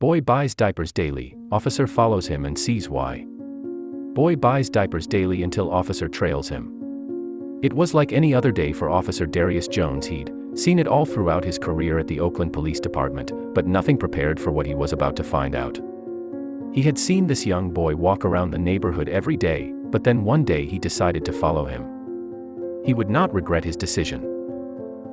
Boy buys diapers daily, officer follows him and sees why. Boy buys diapers daily until officer trails him. It was like any other day for Officer Darius Jones. He'd seen it all throughout his career at the Oakland Police Department, but nothing prepared for what he was about to find out. He had seen this young boy walk around the neighborhood every day, but then one day he decided to follow him. He would not regret his decision.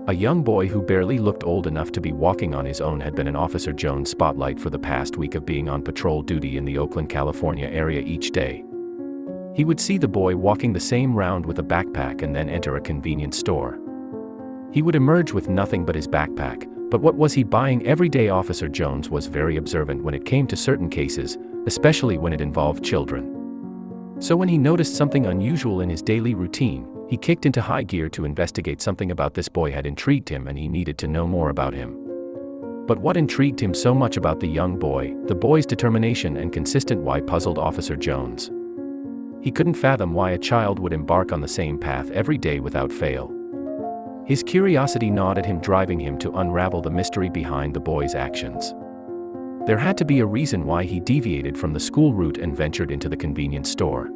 A young boy who barely looked old enough to be walking on his own had been in Officer Jones' spotlight for the past week of being on patrol duty in the Oakland, California area each day. He would see the boy walking the same round with a backpack and then enter a convenience store. He would emerge with nothing but his backpack, but what was he buying every day? Officer Jones was very observant when it came to certain cases, especially when it involved children. So when he noticed something unusual in his daily routine, he kicked into high gear to investigate. Something about this boy had intrigued him and he needed to know more about him. But what intrigued him so much about the young boy, the boy's determination and consistent why, puzzled Officer Jones. He couldn't fathom why a child would embark on the same path every day without fail. His curiosity gnawed at him, driving him to unravel the mystery behind the boy's actions. There had to be a reason why he deviated from the school route and ventured into the convenience store.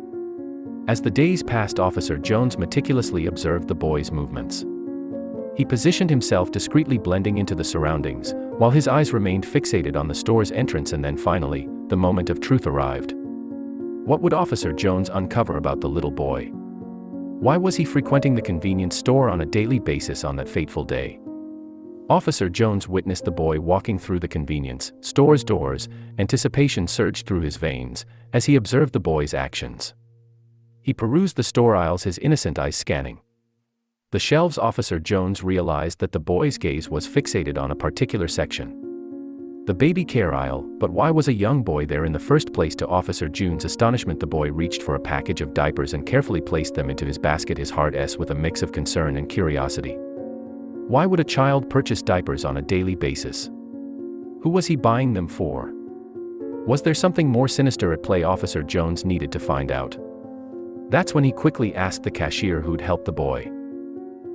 As the days passed, Officer Jones meticulously observed the boy's movements. He positioned himself discreetly, blending into the surroundings, while his eyes remained fixated on the store's entrance. And then finally, the moment of truth arrived. What would Officer Jones uncover about the little boy? Why was he frequenting the convenience store on a daily basis on that fateful day? Officer Jones witnessed the boy walking through the convenience store's doors. Anticipation surged through his veins as he observed the boy's actions. He perused the store aisles, his innocent eyes scanning the shelves. Officer Jones realized that the boy's gaze was fixated on a particular section, the baby care aisle. But why was a young boy there in the first place? To Officer Jones' astonishment, the boy reached for a package of diapers and carefully placed them into his basket, his heart racing with a mix of concern and curiosity. Why would a child purchase diapers on a daily basis? Who was he buying them for? Was there something more sinister at play? Officer Jones needed to find out. That's when he quickly asked the cashier who'd helped the boy.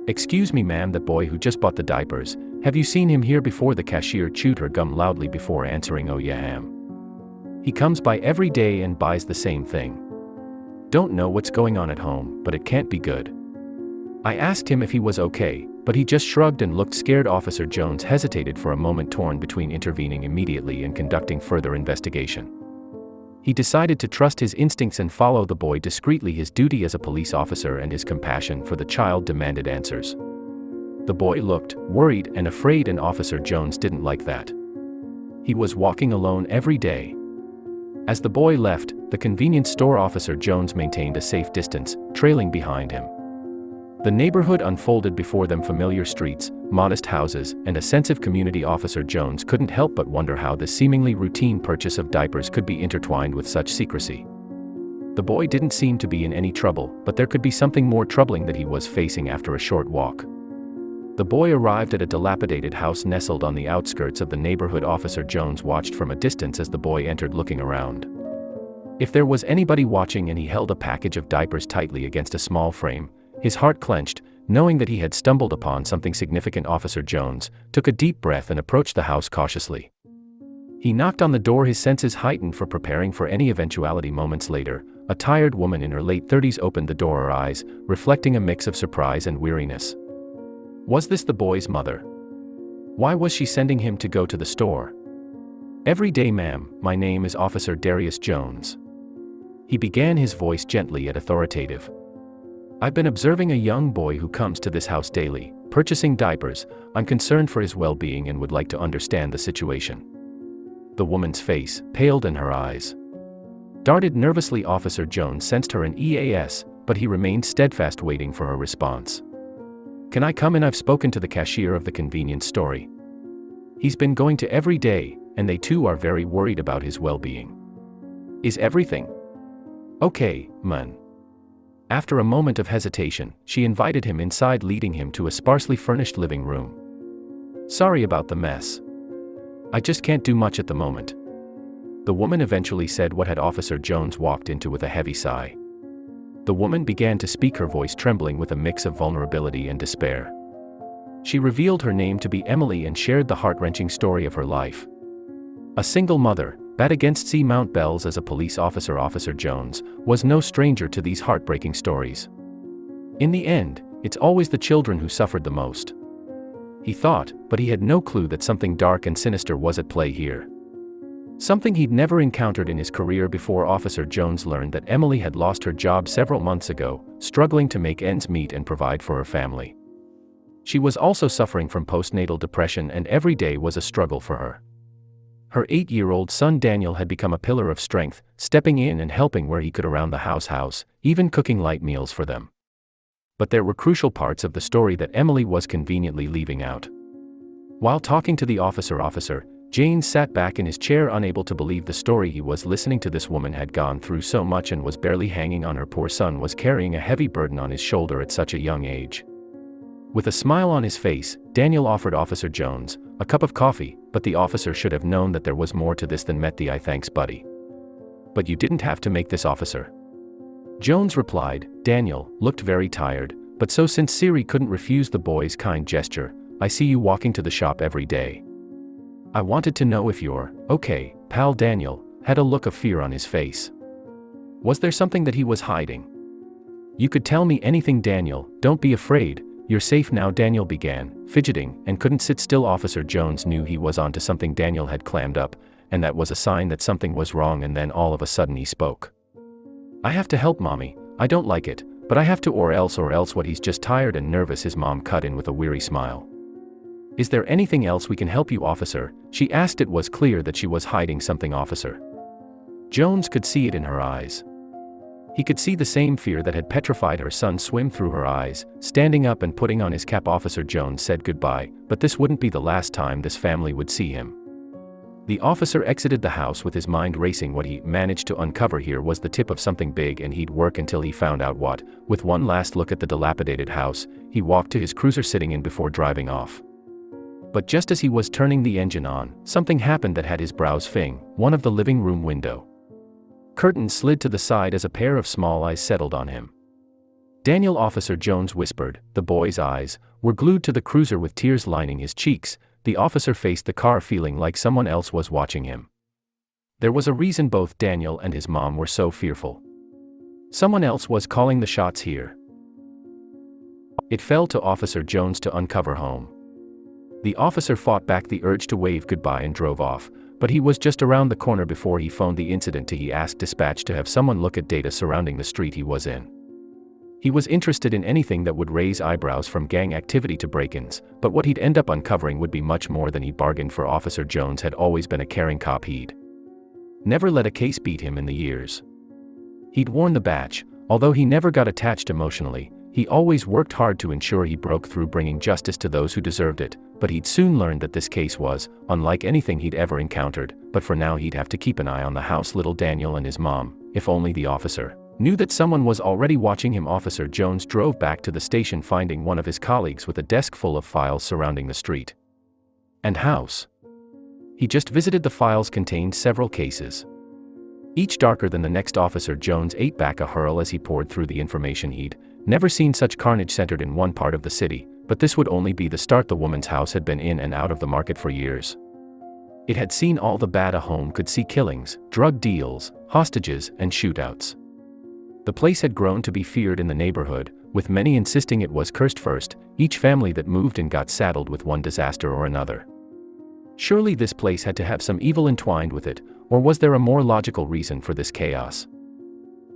"Excuse me, ma'am, that boy who just bought the diapers, have you seen him here before?" The cashier chewed her gum loudly before answering. "Oh yeah, ma'am. He comes by every day and buys the same thing. Don't know what's going on at home, but it can't be good." I asked him if he was okay, but he just shrugged and looked scared. Officer Jones hesitated for a moment, torn between intervening immediately and conducting further investigation. He decided to trust his instincts and follow the boy discreetly. His duty as a police officer and his compassion for the child demanded answers. The boy looked worried and afraid, and Officer Jones didn't like that. He was walking alone every day. As the boy left the convenience store, Officer Jones maintained a safe distance, trailing behind him. The neighborhood unfolded before them, familiar streets, modest houses, and a sense of community. Officer Jones couldn't help but wonder how this seemingly routine purchase of diapers could be intertwined with such secrecy. The boy didn't seem to be in any trouble, but there could be something more troubling that he was facing. After a short walk, the boy arrived at a dilapidated house nestled on the outskirts of the neighborhood. Officer Jones watched from a distance as the boy entered, looking around. If there was anybody watching, and he held a package of diapers tightly against a small frame, his heart clenched, knowing that he had stumbled upon something significant. Officer Jones took a deep breath and approached the house cautiously. He knocked on the door, his senses heightened for preparing for any eventuality. Moments later, a tired woman in her late 30s opened the door, her eyes reflecting a mix of surprise and weariness. Was this the boy's mother? Why was she sending him to go to the store every day? "Ma'am, my name is Officer Darius Jones," he began, his voice gently yet authoritative. "I've been observing a young boy who comes to this house daily, purchasing diapers. I'm concerned for his well-being and would like to understand the situation." The woman's face paled and her eyes darted nervously. Officer Jones sensed her EAS, but he remained steadfast, waiting for her response. "Can I come in? I've spoken to the cashier of the convenience store. He's been going to every day, and they too are very worried about his well-being." "Is everything okay, man?" After a moment of hesitation, she invited him inside, leading him to a sparsely furnished living room. "Sorry about the mess. I just can't do much at the moment," the woman eventually said. What had Officer Jones walked into with a heavy sigh. The woman began to speak, her voice trembling with a mix of vulnerability and despair. She revealed her name to be Emily and shared the heart-wrenching story of her life. A single mother, bat against Sea Mount Bells as a police officer. Officer Jones was no stranger to these heartbreaking stories. In the end, it's always the children who suffered the most. He thought, but he had no clue that something dark and sinister was at play here. Something he'd never encountered in his career before. Officer Jones learned that Emily had lost her job several months ago, struggling to make ends meet and provide for her family. She was also suffering from postnatal depression, and every day was a struggle for her. Her 8-year-old son Daniel had become a pillar of strength, stepping in and helping where he could around the house, even cooking light meals for them. But there were crucial parts of the story that Emily was conveniently leaving out. While talking to the officer, James sat back in his chair, unable to believe the story he was listening to. This woman had gone through so much and was barely hanging on. Her poor son was carrying a heavy burden on his shoulder at such a young age. With a smile on his face, Daniel offered Officer Jones a cup of coffee, but the officer should have known that there was more to this than met the eye. Thanks, buddy. But you didn't have to make this, officer. Jones replied. Daniel looked very tired, but so sincere he couldn't refuse the boy's kind gesture. I see you walking to the shop every day. I wanted to know if you're okay, pal. Daniel had a look of fear on his face. Was there something that he was hiding? You could tell me anything, Daniel. Don't be afraid. You're safe now. Daniel began, fidgeting, and couldn't sit still. Officer Jones knew he was onto something. Daniel had clammed up, and that was a sign that something was wrong. And then all of a sudden he spoke. I have to help, Mommy. I don't like it, but I have to, or else what? He's just tired and nervous. His mom cut in with a weary smile. Is there anything else we can help you, officer? She asked. It was clear that she was hiding something, officer. Jones could see it in her eyes. He could see the same fear that had petrified her son swim through her eyes. Standing up and putting on his cap, Officer Jones said goodbye, but this wouldn't be the last time this family would see him. The officer exited the house with his mind racing. What he managed to uncover here was the tip of something big, and he'd work until he found out what. With one last look at the dilapidated house, he walked to his cruiser sitting in before driving off. But just as he was turning the engine on, something happened that had his brows fing. One of the living room window curtains slid to the side as a pair of small eyes settled on him. Daniel, Officer Jones whispered. The boy's eyes were glued to the cruiser with tears lining his cheeks. The officer faced the car feeling like someone else was watching him. There was a reason both Daniel and his mom were so fearful. Someone else was calling the shots here. It fell to Officer Jones to uncover home. The officer fought back the urge to wave goodbye and drove off, but he was just around the corner before he phoned the incident to. He asked dispatch to have someone look at data surrounding the street he was in. He was interested in anything that would raise eyebrows, from gang activity to break-ins, but what he'd end up uncovering would be much more than he bargained for. Officer Jones had always been a caring cop. He'd never let a case beat him in the years he'd worn the badge. Although he never got attached emotionally, he always worked hard to ensure he broke through, bringing justice to those who deserved it. But he'd soon learned that this case was unlike anything he'd ever encountered. But for now he'd have to keep an eye on the house. Little Daniel and his mom. If only the officer knew that someone was already watching him. Officer Jones drove back to the station, finding one of his colleagues with a desk full of files surrounding the street and house he just visited. The files contained several cases, each darker than the next. Officer Jones ate back a hurl as he poured through the information. He'd never seen such carnage centered in one part of the city, but this would only be the start. The woman's house had been in and out of the market for years. It had seen all the bad a home could see: killings, drug deals, hostages, and shootouts. The place had grown to be feared in the neighborhood, with many insisting it was cursed. First, each family that moved in got saddled with one disaster or another. Surely this place had to have some evil entwined with it, or was there a more logical reason for this chaos?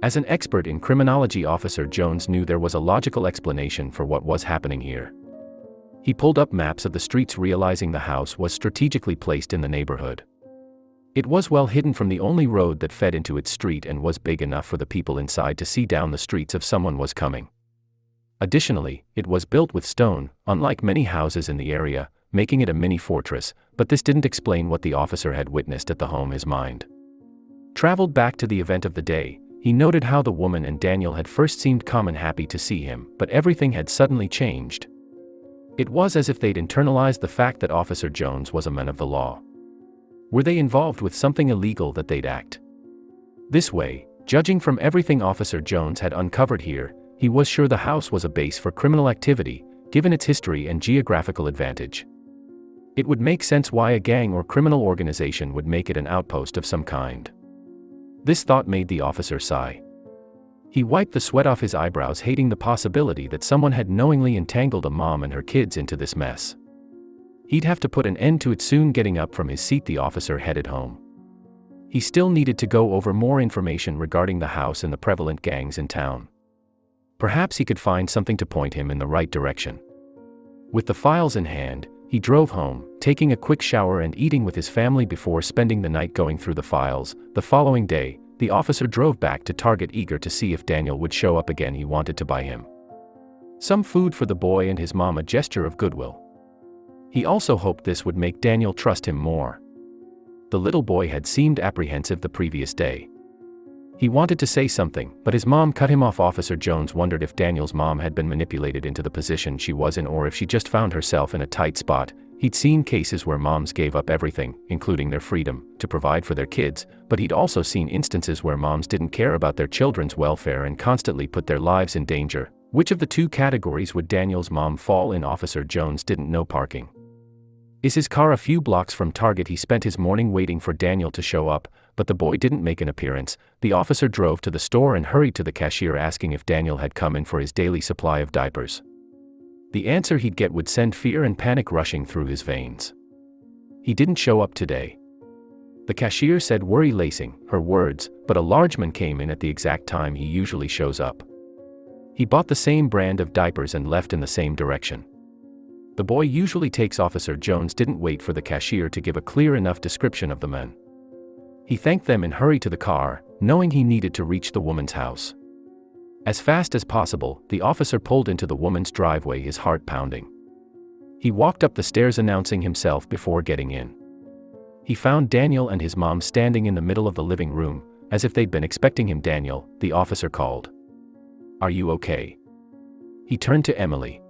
As an expert in criminology, Officer Jones knew there was a logical explanation for what was happening here. He pulled up maps of the streets, realizing the house was strategically placed in the neighborhood. It was well hidden from the only road that fed into its street, and was big enough for the people inside to see down the streets if someone was coming. Additionally, it was built with stone, unlike many houses in the area, making it a mini fortress. But this didn't explain what the officer had witnessed at the home. His mind traveled back to the event of the day. He noted how the woman and Daniel had first seemed calm and happy to see him, but everything had suddenly changed. It was as if they'd internalized the fact that Officer Jones was a man of the law. Were they involved with something illegal that they'd act this way? Judging from everything Officer Jones had uncovered here, he was sure the house was a base for criminal activity, given its history and geographical advantage. It would make sense why a gang or criminal organization would make it an outpost of some kind. This thought made the officer sigh. He wiped the sweat off his eyebrows, hating the possibility that someone had knowingly entangled a mom and her kids into this mess. He'd have to put an end to it soon. Getting up from his seat, the officer headed home. He still needed to go over more information regarding the house and the prevalent gangs in town. Perhaps he could find something to point him in the right direction. With the files in hand, he drove home, taking a quick shower and eating with his family before spending the night going through the files. The following day, the officer drove back to Target, eager to see if Daniel would show up again. He wanted to buy him some food for the boy and his mom, a gesture of goodwill. He also hoped this would make Daniel trust him more. The little boy had seemed apprehensive the previous day. He wanted to say something, but his mom cut him off. Officer Jones wondered if Daniel's mom had been manipulated into the position she was in, or if she just found herself in a tight spot. He'd seen cases where moms gave up everything, including their freedom, to provide for their kids, but he'd also seen instances where moms didn't care about their children's welfare and constantly put their lives in danger. Which of the two categories would Daniel's mom fall in? Officer Jones didn't know. Parking his car a few blocks from Target. He spent his morning waiting for Daniel to show up, but the boy didn't make an appearance. The officer drove to the store and hurried to the cashier, asking if Daniel had come in for his daily supply of diapers. The answer he'd get would send fear and panic rushing through his veins. He didn't show up today. The cashier said, worry-lacing her words, but a large man came in at the exact time he usually shows up. He bought the same brand of diapers and left in the same direction. The boy usually takes. Officer Jones didn't wait for the cashier to give a clear enough description of the men. He thanked them and hurried to the car, knowing he needed to reach the woman's house. As fast as possible, the officer pulled into the woman's driveway, his heart pounding. He walked up the stairs, announcing himself before getting in. He found Daniel and his mom standing in the middle of the living room, as if they'd been expecting him. Daniel, the officer called. Are you okay? He turned to Emily.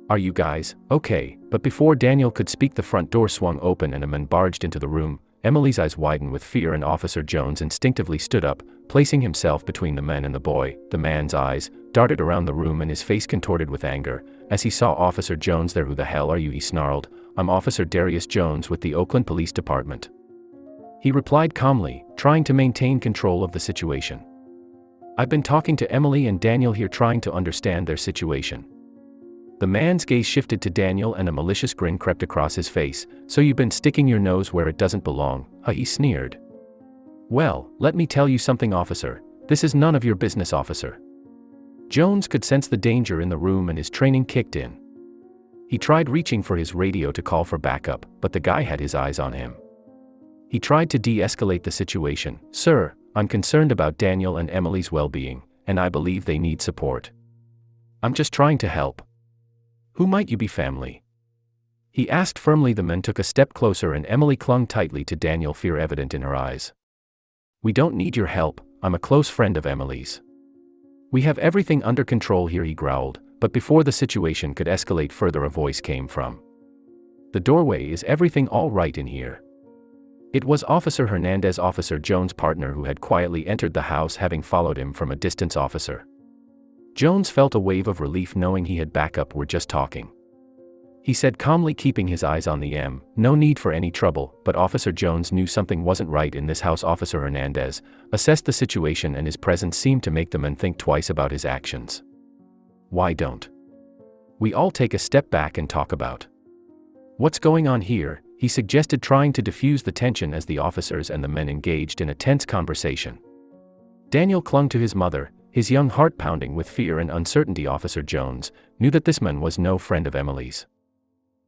Are you guys okay? But before Daniel could speak, the front door swung open and a man barged into the room. Emily's eyes widened with fear, and Officer Jones instinctively stood up, placing himself between the men and the boy. The man's eyes darted around the room and his face contorted with anger as he saw Officer Jones there. Who the hell are you? He snarled. I'm Officer Darius Jones with the Oakland Police Department. He replied calmly, trying to maintain control of the situation. I've been talking to Emily and Daniel here, trying to understand their situation. The man's gaze shifted to Daniel and a malicious grin crept across his face. So you've been sticking your nose where it doesn't belong, huh? He sneered. Well, let me tell you something, officer. This is none of your business, officer. Jones could sense the danger in the room and his training kicked in. He tried reaching for his radio to call for backup, but the guy had his eyes on him. He tried to de-escalate the situation. Sir, I'm concerned about Daniel and Emily's well-being, and I believe they need support. I'm just trying to help. Who might you be, family? He asked firmly. The men took a step closer and Emily clung tightly to Daniel, fear evident in her eyes. We don't need your help, I'm a close friend of Emily's. We have everything under control here, he growled, but before the situation could escalate further, a voice came from the doorway. Is everything all right in here? It was Officer Hernandez, Officer Jones' partner, who had quietly entered the house, having followed him from a distance. Officer Jones felt a wave of relief knowing he had backup. We're just talking, he said calmly, keeping his eyes on the M. No need for any trouble, but Officer Jones knew something wasn't right in this house. Officer Hernandez assessed the situation and his presence seemed to make the men think twice about his actions. Why don't we all take a step back and talk about what's going on here? He suggested, trying to diffuse the tension as the officers and the men engaged in a tense conversation. Daniel clung to his mother, his young heart pounding with fear and uncertainty. Officer Jones knew that this man was no friend of Emily's.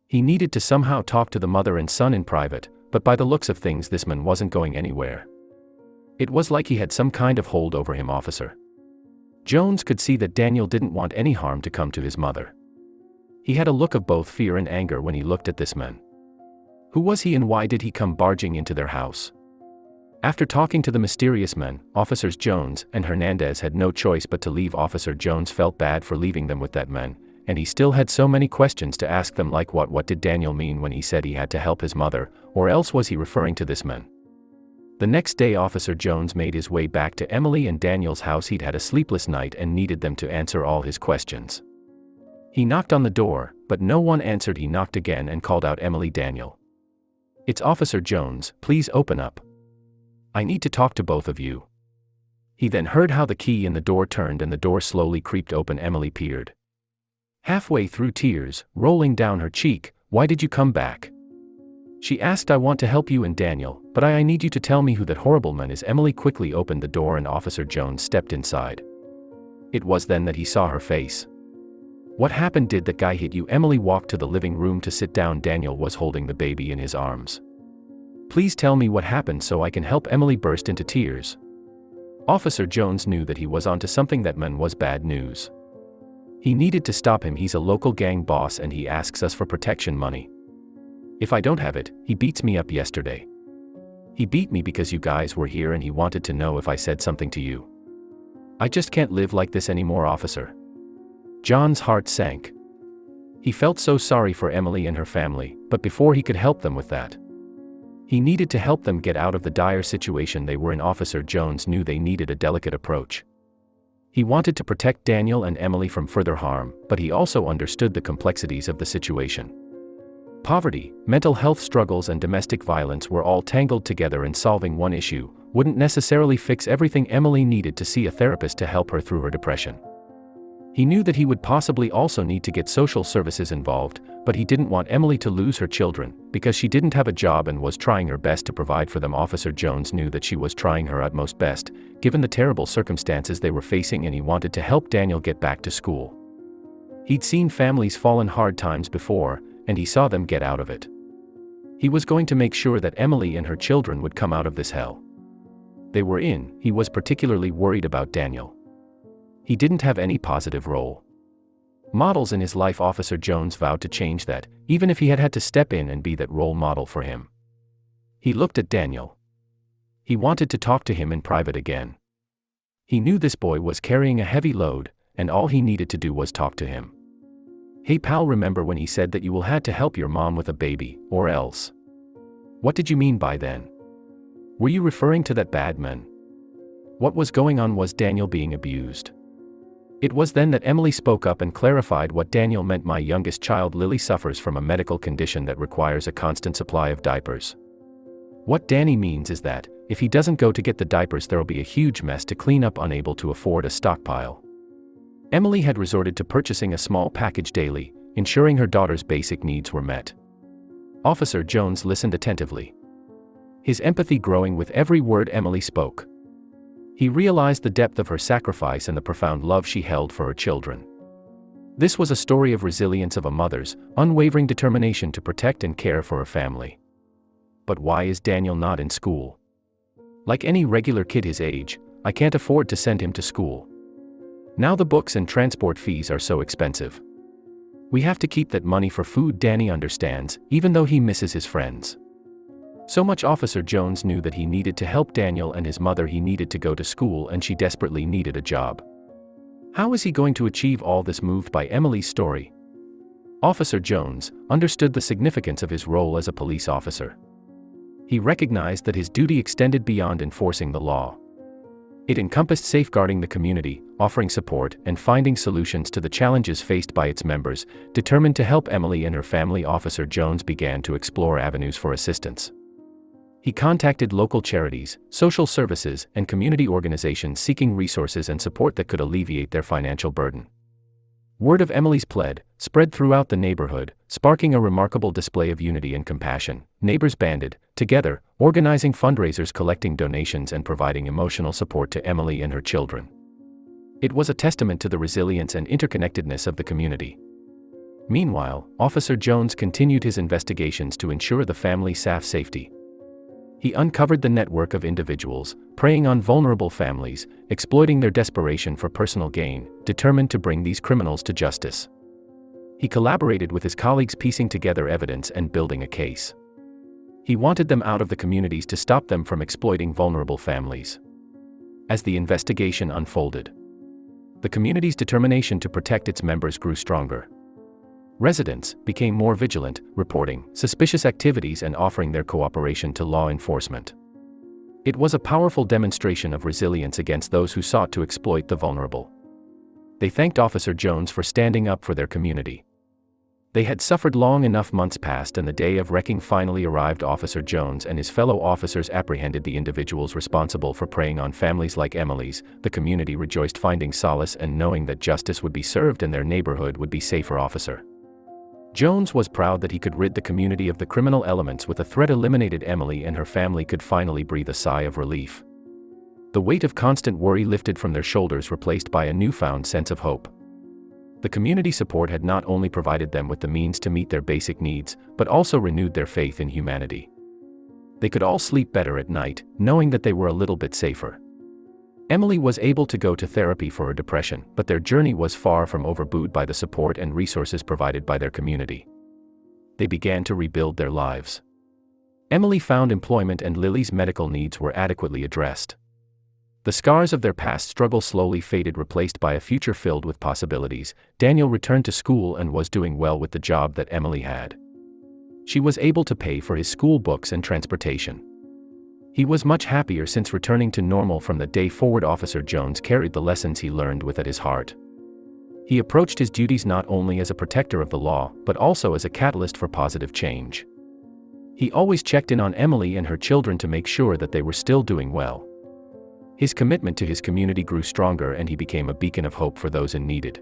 He needed to somehow talk to the mother and son in private, but by the looks of things this man wasn't going anywhere. It was like he had some kind of hold over him. Officer Jones could see that Daniel didn't want any harm to come to his mother. He had a look of both fear and anger when he looked at this man. Who was he and why did he come barging into their house? After talking to the mysterious men, Officers Jones and Hernandez had no choice but to leave. Officer Jones felt bad for leaving them with that man, and he still had so many questions to ask them, like what did Daniel mean when he said he had to help his mother, or else was he referring to this man? The next day Officer Jones made his way back to Emily and Daniel's house. He'd had a sleepless night and needed them to answer all his questions. He knocked on the door, but no one answered. He knocked again and called out, "Emily, Daniel. It's Officer Jones, please open up. I need to talk to both of you." He then heard how the key in the door turned and the door slowly creaked open. Emily peered. Halfway through, tears rolling down her cheek. "Why did you come back?" she asked. "I want to help you and Daniel, but I need you to tell me who that horrible man is." Emily quickly opened the door and Officer Jones stepped inside. It was then that he saw her face. "What happened? Did that guy hit you?" Emily walked to the living room to sit down. Daniel was holding the baby in his arms. "Please tell me what happened so I can help." Emily burst into tears. Officer Jones knew that he was onto something. That man was bad news. He needed to stop him. He's a local gang boss and he asks us for protection money. If I don't have it, he beats me up. Yesterday he beat me because you guys were here and he wanted to know if I said something to you. I just can't live like this anymore, officer. John's heart sank. He felt so sorry for Emily and her family, but before he could help them with that, he needed to help them get out of the dire situation they were in. Officer Jones knew they needed a delicate approach. He wanted to protect Daniel and Emily from further harm, but he also understood the complexities of the situation. Poverty, mental health struggles and domestic violence were all tangled together, and solving one issue wouldn't necessarily fix everything. Emily needed to see a therapist to help her through her depression. He knew that he would possibly also need to get social services involved, but he didn't want Emily to lose her children, because she didn't have a job and was trying her best to provide for them. Officer Jones knew that she was trying her utmost best, given the terrible circumstances they were facing, and he wanted to help Daniel get back to school. He'd seen families fall in hard times before, and he saw them get out of it. He was going to make sure that Emily and her children would come out of this hell they were in. He was particularly worried about Daniel. He didn't have any positive role models in his life. Officer Jones vowed to change that, even if he had to step in and be that role model for him. He looked at Daniel. He wanted to talk to him in private again. He knew this boy was carrying a heavy load, and all he needed to do was talk to him. "Hey pal, remember when he said that you will had to help your mom with a baby, or else? What did you mean by then? Were you referring to that bad man? What was going on? Was Daniel being abused?" It was then that Emily spoke up and clarified what Daniel meant. "My youngest child, Lily, suffers from a medical condition that requires a constant supply of diapers. What Danny means is that, if he doesn't go to get the diapers, there'll be a huge mess to clean up, unable to afford a stockpile." Emily had resorted to purchasing a small package daily, ensuring her daughter's basic needs were met. Officer Jones listened attentively, his empathy growing with every word Emily spoke. He realized the depth of her sacrifice and the profound love she held for her children. This was a story of resilience, of a mother's unwavering determination to protect and care for her family. But why is Daniel not in school? Like any regular kid his age, I can't afford to send him to school. Now the books and transport fees are so expensive. We have to keep that money for food. Danny understands, even though he misses his friends so much. Officer Jones knew that he needed to help Daniel and his mother. He needed to go to school and she desperately needed a job. How is he going to achieve all this? Moved by Emily's story, Officer Jones understood the significance of his role as a police officer. He recognized that his duty extended beyond enforcing the law. It encompassed safeguarding the community, offering support, and finding solutions to the challenges faced by its members. Determined to help Emily and her family, Officer Jones began to explore avenues for assistance. He contacted local charities, social services, and community organizations seeking resources and support that could alleviate their financial burden. Word of Emily's plight spread throughout the neighborhood, sparking a remarkable display of unity and compassion. Neighbors banded together, organizing fundraisers, collecting donations, and providing emotional support to Emily and her children. It was a testament to the resilience and interconnectedness of the community. Meanwhile, Officer Jones continued his investigations to ensure the family's safety. He uncovered the network of individuals preying on vulnerable families, exploiting their desperation for personal gain, determined to bring these criminals to justice. He collaborated with his colleagues, piecing together evidence and building a case. He wanted them out of the communities to stop them from exploiting vulnerable families. As the investigation unfolded, the community's determination to protect its members grew stronger. Residents became more vigilant, reporting suspicious activities and offering their cooperation to law enforcement. It was a powerful demonstration of resilience against those who sought to exploit the vulnerable. They thanked Officer Jones for standing up for their community. They had suffered long enough. Months passed and the day of reckoning finally arrived. Officer Jones and his fellow officers apprehended the individuals responsible for preying on families like Emily's. The community rejoiced, finding solace and knowing that justice would be served and their neighborhood would be safer. Officer Jones was proud that he could rid the community of the criminal elements. With the threat eliminated, Emily and her family could finally breathe a sigh of relief. The weight of constant worry lifted from their shoulders, replaced by a newfound sense of hope. The community support had not only provided them with the means to meet their basic needs, but also renewed their faith in humanity. They could all sleep better at night, knowing that they were a little bit safer. Emily was able to go to therapy for her depression, but their journey was far from over. Buoyed by the support and resources provided by their community, they began to rebuild their lives. Emily found employment and Lily's medical needs were adequately addressed. The scars of their past struggle slowly faded, replaced by a future filled with possibilities. Daniel returned to school and was doing well with the job that Emily had. She was able to pay for his school books and transportation. He was much happier since returning to normal. From the day forward, Officer Jones carried the lessons he learned with at his heart. He approached his duties not only as a protector of the law, but also as a catalyst for positive change. He always checked in on Emily and her children to make sure that they were still doing well. His commitment to his community grew stronger and he became a beacon of hope for those in need.